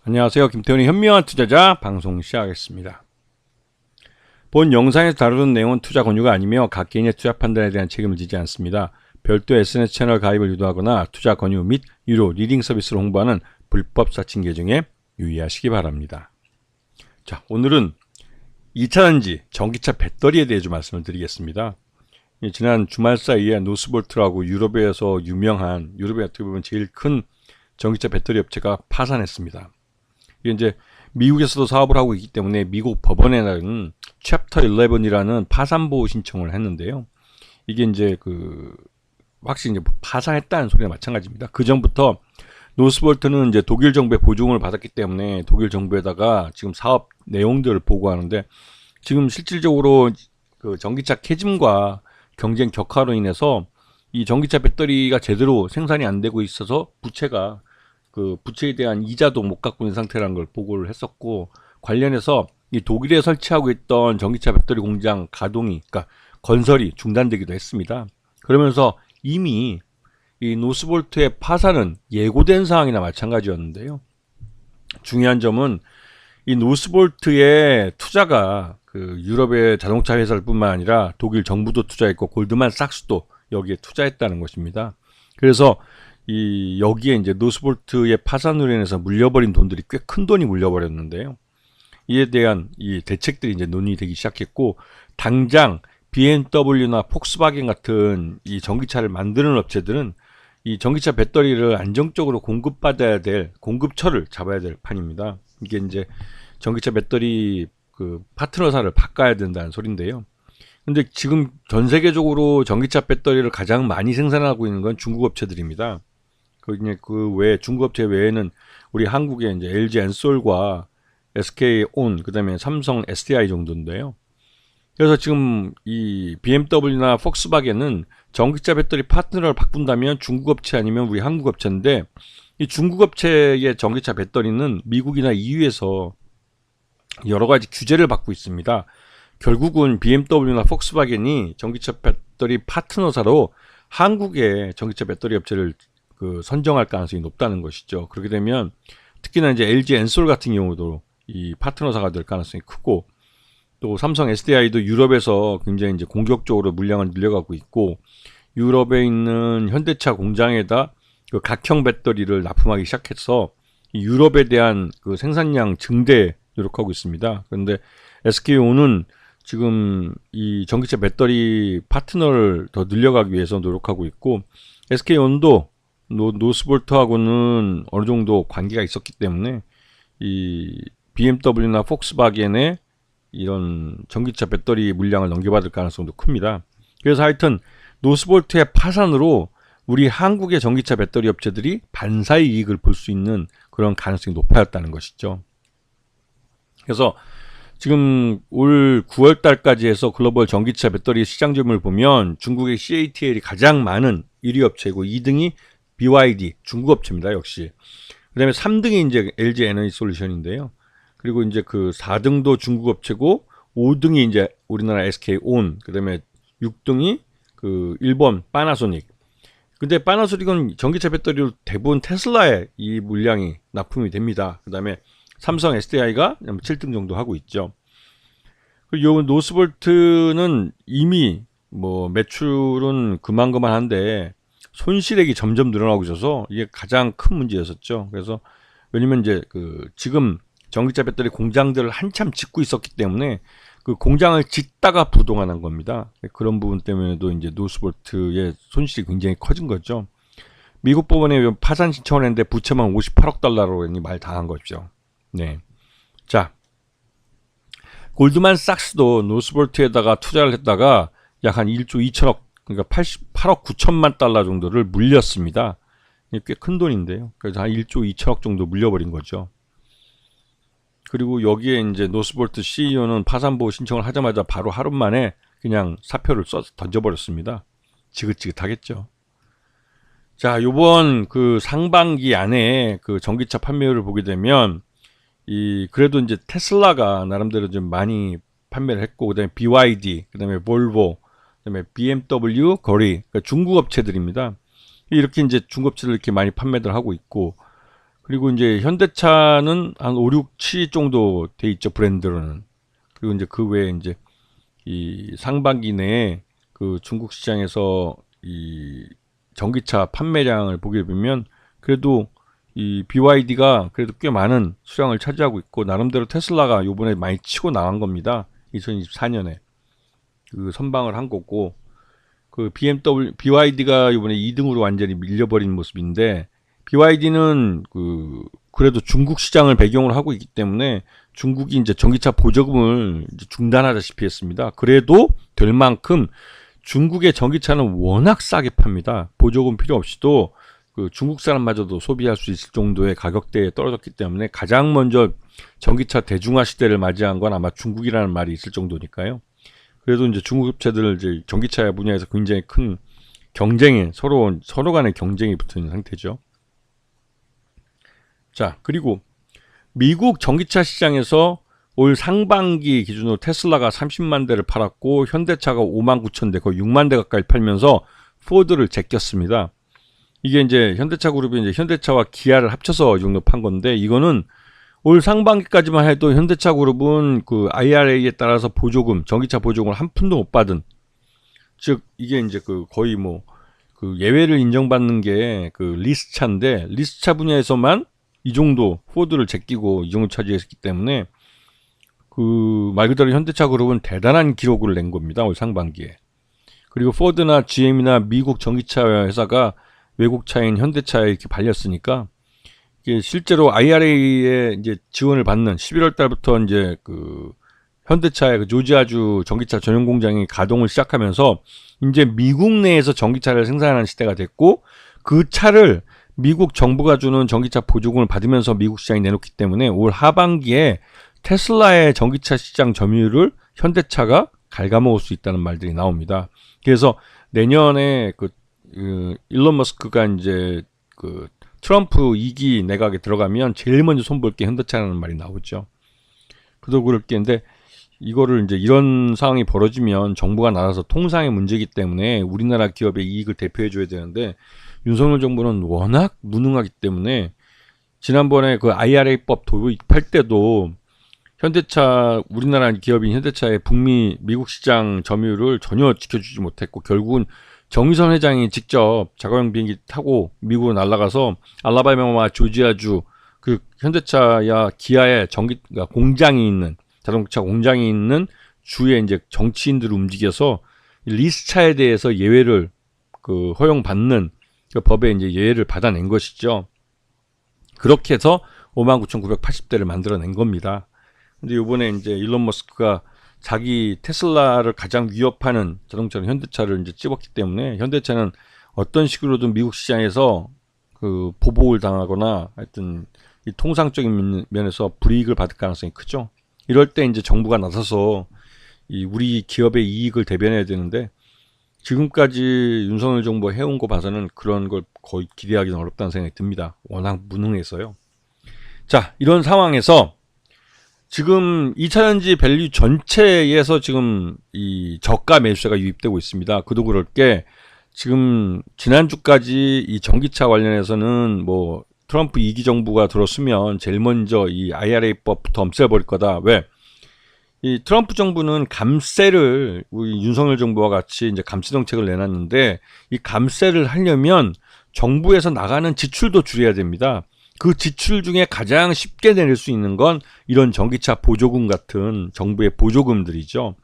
안녕하세요. 김태훈의 현명한 투자자 방송 시작하겠습니다. 본 영상에서 다루는 내용은 투자 권유가 아니며 각 개인의 투자 판단에 대한 책임을 지지 않습니다. 별도 SNS 채널 가입을 유도하거나 투자 권유 및 유료 리딩 서비스를 홍보하는 불법 사칭 계정에 유의하시기 바랍니다. 자, 오늘은 2차전지 전기차 배터리에 대해 좀 말씀을 드리겠습니다. 지난 주말 사이에 노스볼트라고 유럽에서 유명한, 유럽의 어떻게 보면 제일 큰 전기차 배터리 업체가 파산했습니다. 이게 이제 미국에서도 사업을 하고 있기 때문에 미국 법원에는 챕터 11이라는 파산 보호 신청을 했는데요. 이게 이제 확실히 이제 파산했다는 소리와 마찬가지입니다. 그 전부터 노스볼트는 이제 독일 정부의 보증을 받았기 때문에 독일 정부에다가 지금 사업 내용들을 보고하는데, 지금 실질적으로 그 전기차 캐즘과 경쟁 격화로 인해서 이 전기차 배터리가 제대로 생산이 안 되고 있어서 부채에 대한 이자도 못 갚고 있는 상태라는 걸 보고를 했었고, 관련해서 이 독일에 설치하고 있던 전기차 배터리 공장 그러니까 건설이 중단되기도 했습니다. 그러면서 이미 이 노스볼트의 파산은 예고된 사항이나 마찬가지였는데요. 중요한 점은 이 노스볼트의 투자가 유럽의 자동차 회사를 뿐만 아니라 독일 정부도 투자했고 골드만삭스도 여기에 투자했다는 것입니다. 그래서 여기에 이제 노스볼트의 파산으로 인해서 물려버린 돈들이 꽤 큰 돈이 물려버렸는데요. 이에 대한 이 대책들이 이제 논의되기 시작했고, 당장 BMW나 폭스바겐 같은 이 전기차를 만드는 업체들은 이 전기차 배터리를 안정적으로 공급받아야 될 공급처를 잡아야 될 판입니다. 이게 이제 전기차 배터리 파트너사를 바꿔야 된다는 소린데요. 근데 지금 전 세계적으로 전기차 배터리를 가장 많이 생산하고 있는 건 중국 업체들입니다. 그 외에 중국 업체 외에는 우리 한국의 이제 LG 엔솔과 SK온, 그다음에 삼성 SDI 정도인데요. 그래서 지금 이 BMW나 폭스바겐은 전기차 배터리 파트너를 바꾼다면 중국 업체 아니면 우리 한국 업체인데, 이 중국 업체의 전기차 배터리는 미국이나 EU에서 여러 가지 규제를 받고 있습니다. 결국은 BMW나 폭스바겐이 전기차 배터리 파트너사로 한국의 전기차 배터리 업체를 선정할 가능성이 높다는 것이죠. 그렇게 되면 특히나 이제 LG 엔솔 같은 경우도 이 파트너사가 될 가능성이 크고, 또 삼성 SDI도 유럽에서 굉장히 이제 공격적으로 물량을 늘려가고 있고, 유럽에 있는 현대차 공장에다 각형 배터리를 납품하기 시작해서 유럽에 대한 생산량 증대에 노력하고 있습니다. 그런데 SK온은 지금 이 전기차 배터리 파트너를 더 늘려가기 위해서 노력하고 있고, SK온도 노스볼트하고는 어느 정도 관계가 있었기 때문에 이 BMW나 폭스바겐의 이런 전기차 배터리 물량을 넘겨받을 가능성도 큽니다. 그래서 하여튼 노스볼트의 파산으로 우리 한국의 전기차 배터리 업체들이 반사의 이익을 볼 수 있는 그런 가능성이 높아졌다는 것이죠. 그래서 지금 올 9월 달까지 해서 글로벌 전기차 배터리 시장 점유율을 보면 중국의 CATL이 가장 많은 1위 업체고, 2등이 BYD 중국 업체입니다. 역시. 그다음에 3등이 이제 LG 에너지 솔루션인데요. 그리고 이제 4등도 중국 업체고, 5등이 이제 우리나라 SK온, 그다음에 6등이 일본 파나소닉. 근데 파나소닉은 전기차 배터리로 대부분 테슬라에 이 물량이 납품이 됩니다. 그다음에 삼성 SDI가 7등 정도 하고 있죠. 요 노스볼트는 이미 매출은 그만한데 손실액이 점점 늘어나고 있어서 이게 가장 큰 문제였었죠. 그래서 왜냐면 이제 지금 전기차 배터리 공장들을 한참 짓고 있었기 때문에 공장을 짓다가 부도가 난 겁니다. 그런 부분 때문에도 이제 노스볼트의 손실이 굉장히 커진 거죠. 미국 법원에 파산 신청을 했는데 부채만 58억 달러로 말 당한 거죠. 네. 자, 골드만삭스도 노스볼트에다가 투자를 했다가 약 한 1조 2천억, 그러니까 88억 9천만 달러 정도를 물렸습니다. 꽤 큰 돈인데요. 그래서 한 1조 2천억 정도 물려버린 거죠. 그리고 여기에 이제 노스볼트 CEO는 파산보호 신청을 하자마자 바로 하루 만에 그냥 사표를 던져버렸습니다. 지긋지긋하겠죠. 자, 요번 상반기 안에 전기차 판매율을 보게 되면 그래도 이제 테슬라가 나름대로 좀 많이 판매를 했고, 그다음에 BYD, 그다음에 볼보, 그다음에 BMW, 거리, 그러니까 중국 업체들입니다. 이렇게 이제 중국 업체들 이렇게 많이 판매들 하고 있고, 그리고 이제 현대차는 한 5, 6, 7 정도 돼 있죠, 브랜드로는. 그리고 이제 그 외에 이제 이 상반기 내에 그 중국 시장에서 이 전기차 판매량을 보게 되면 그래도 이 BYD가 그래도 꽤 많은 수량을 차지하고 있고, 나름대로 테슬라가 요번에 많이 치고 나간 겁니다. 2024년에 그 선방을 한 거고, 그 BYD가 요번에 2등으로 완전히 밀려버린 모습인데, BYD는 그래도 중국 시장을 배경으로 하고 있기 때문에 중국이 이제 전기차 보조금을 이제 중단하다시피 했습니다. 그래도 될 만큼 중국의 전기차는 워낙 싸게 팝니다. 보조금 필요 없이도 그 중국 사람마저도 소비할 수 있을 정도의 가격대에 떨어졌기 때문에 가장 먼저 전기차 대중화 시대를 맞이한 건 아마 중국이라는 말이 있을 정도니까요. 그래도 이제 중국 업체들 이제 전기차 분야에서 굉장히 큰 경쟁에 서로 간의 경쟁이 붙어 있는 상태죠. 자, 그리고 미국 전기차 시장에서 올 상반기 기준으로 테슬라가 30만 대를 팔았고, 현대차가 5만 9천 대, 거의 6만 대 가까이 팔면서 포드를 제꼈습니다. 이게 이제 현대차 그룹이 이제 현대차와 기아를 합쳐서 이 정도 판 건데, 이거는 올 상반기까지만 해도 현대차 그룹은 그 IRA에 따라서 보조금, 전기차 보조금을 한 푼도 못 받은, 즉 이게 이제 그 거의 뭐 그 예외를 인정받는 게 그 리스차인데, 리스차 분야에서만 이 정도 포드를 제끼고 이 정도 차지했기 때문에 그 말 그대로 현대차 그룹은 대단한 기록을 낸 겁니다, 올 상반기에. 그리고 포드나 GM이나 미국 전기차 회사가 외국 차인 현대차에 이렇게 발렸으니까, 이게 실제로 IRA에 이제 지원을 받는 11월 달부터 이제 그 현대차의 그 조지아주 전기차 전용 공장이 가동을 시작하면서 이제 미국 내에서 전기차를 생산하는 시대가 됐고, 그 차를 미국 정부가 주는 전기차 보조금을 받으면서 미국 시장에 내놓기 때문에 올 하반기에 테슬라의 전기차 시장 점유율을 현대차가 갉아먹을 수 있다는 말들이 나옵니다. 그래서 내년에 일론 머스크가 이제 그 트럼프 2기 내각에 들어가면 제일 먼저 손볼 게 현대차라는 말이 나오죠. 그도 그럴 게인데, 이거를 이제 이런 상황이 벌어지면 정부가 나서서 통상의 문제이기 때문에 우리나라 기업의 이익을 대표해 줘야 되는데, 윤석열 정부는 워낙 무능하기 때문에 지난번에 그 IRA법 도입할 때도 현대차, 우리나라 기업인 현대차의 북미 미국 시장 점유율을 전혀 지켜주지 못했고, 결국은 정의선 회장이 직접 자가용 비행기 타고 미국으로 날아가서 알라바마와 조지아주 그 현대차야 기아의 공장이 있는, 자동차 공장이 있는 주에 이제 정치인들을 움직여서 리스차에 대해서 예외를 그 허용받는 그 법에 이제 예외를 받아낸 것이죠. 그렇게 해서 59,980대를 만들어낸 겁니다. 근데 이번에 이제 일론 머스크가 자기 테슬라를 가장 위협하는 자동차는 현대차를 이제 찝었기 때문에, 현대차는 어떤 식으로든 미국 시장에서 그 보복을 당하거나 하여튼 이 통상적인 면에서 불이익을 받을 가능성이 크죠. 이럴 때 이제 정부가 나서서 이 우리 기업의 이익을 대변해야 되는데, 지금까지 윤석열 정부가 해온 거 봐서는 그런 걸 거의 기대하기는 어렵다는 생각이 듭니다. 워낙 무능해서요. 자, 이런 상황에서 지금 2차전지 밸류 전체에서 지금 이 저가 매수세가 유입되고 있습니다. 그도 그럴 게, 지금 지난주까지 이 전기차 관련해서는 뭐 트럼프 2기 정부가 들었으면 제일 먼저 이 IRA법부터 없애버릴 거다. 왜? 이 트럼프 정부는 감세를, 우리 윤석열 정부와 같이 이제 감세 정책을 내놨는데, 이 감세를 하려면 정부에서 나가는 지출도 줄여야 됩니다. 그 지출 중에 가장 쉽게 내릴 수 있는 건 이런 전기차 보조금 같은 정부의 보조금들이죠.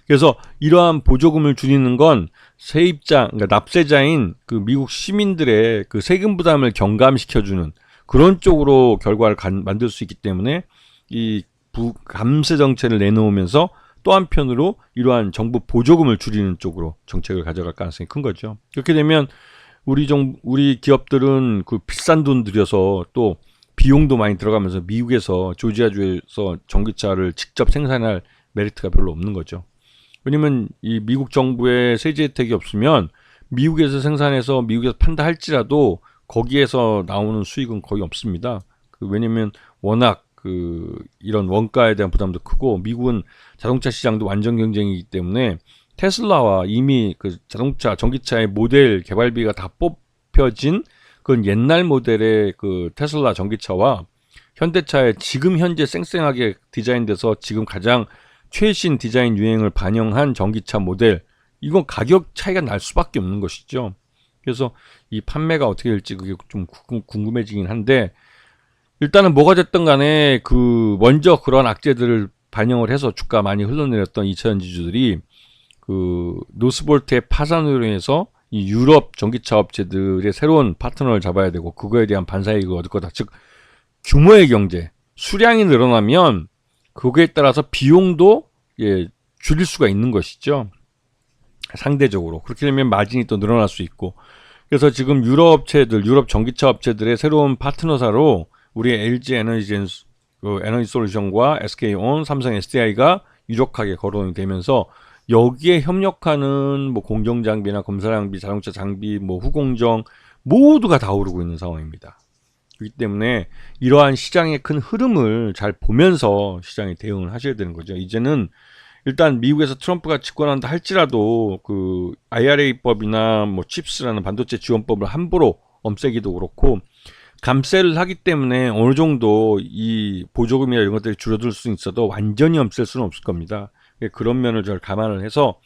그래서 이러한 보조금을 줄이는 건 그러니까 납세자인 그 미국 시민들의 그 세금 부담을 경감시켜주는 그런 쪽으로 결과를 만들 수 있기 때문에 이 감세 정책을 내놓으면서 또 한편으로 이러한 정부 보조금을 줄이는 쪽으로 정책을 가져갈 가능성이 큰 거죠. 그렇게 되면 우리 기업들은 그 비싼 돈 들여서 또 비용도 많이 들어가면서 미국에서 조지아주에서 전기차를 직접 생산할 메리트가 별로 없는 거죠. 왜냐면 이 미국 정부의 세제 혜택이 없으면 미국에서 생산해서 미국에서 판다 할지라도 거기에서 나오는 수익은 거의 없습니다. 왜냐면 워낙 이런 원가에 대한 부담도 크고, 미국은 자동차 시장도 완전 경쟁이기 때문에 테슬라와 이미 그 전기차의 모델 개발비가 다 뽑혀진 그건 옛날 모델의 그 테슬라 전기차와 현대차의 지금 현재 쌩쌩하게 디자인돼서 지금 가장 최신 디자인 유행을 반영한 전기차 모델, 이건 가격 차이가 날 수밖에 없는 것이죠. 그래서 이 판매가 어떻게 될지 그게 좀 궁금해지긴 한데, 일단은 뭐가 됐든 간에 그 먼저 그런 악재들을 반영을 해서 주가 많이 흘러내렸던 2차 전지주들이 그 노스볼트의 파산으로 인해서 이 유럽 전기차 업체들의 새로운 파트너를 잡아야 되고 그거에 대한 반사이익을 얻을 거다. 즉 규모의 경제, 수량이 늘어나면 그거에 따라서 비용도 줄일 수가 있는 것이죠. 상대적으로. 그렇게 되면 마진이 또 늘어날 수 있고. 그래서 지금 유럽 업체들, 유럽 전기차 업체들의 새로운 파트너사로 우리 LG 에너지 솔루션과 SK온, 삼성 SDI가 유력하게 거론이 되면서 여기에 협력하는 뭐 공정 장비나 검사 장비, 자동차 장비, 뭐 후공정 모두가 다 오르고 있는 상황입니다. 그렇기 때문에 이러한 시장의 큰 흐름을 잘 보면서 시장에 대응을 하셔야 되는 거죠. 이제는 일단 미국에서 트럼프가 집권한다 할지라도 그 IRA법이나 뭐 칩스라는 반도체 지원법을 함부로 없애기도 그렇고 감세를 하기 때문에 어느 정도 이 보조금이나 이런 것들이 줄어들 수 있어도 완전히 없앨 수는 없을 겁니다. 그런 면을 잘 감안을 해서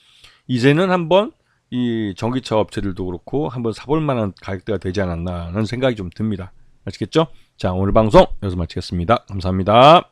이제는 한번 이 전기차 업체들도 그렇고 한번 사볼 만한 가격대가 되지 않았나 하는 생각이 좀 듭니다. 아시겠죠? 자, 오늘 방송 여기서 마치겠습니다. 감사합니다.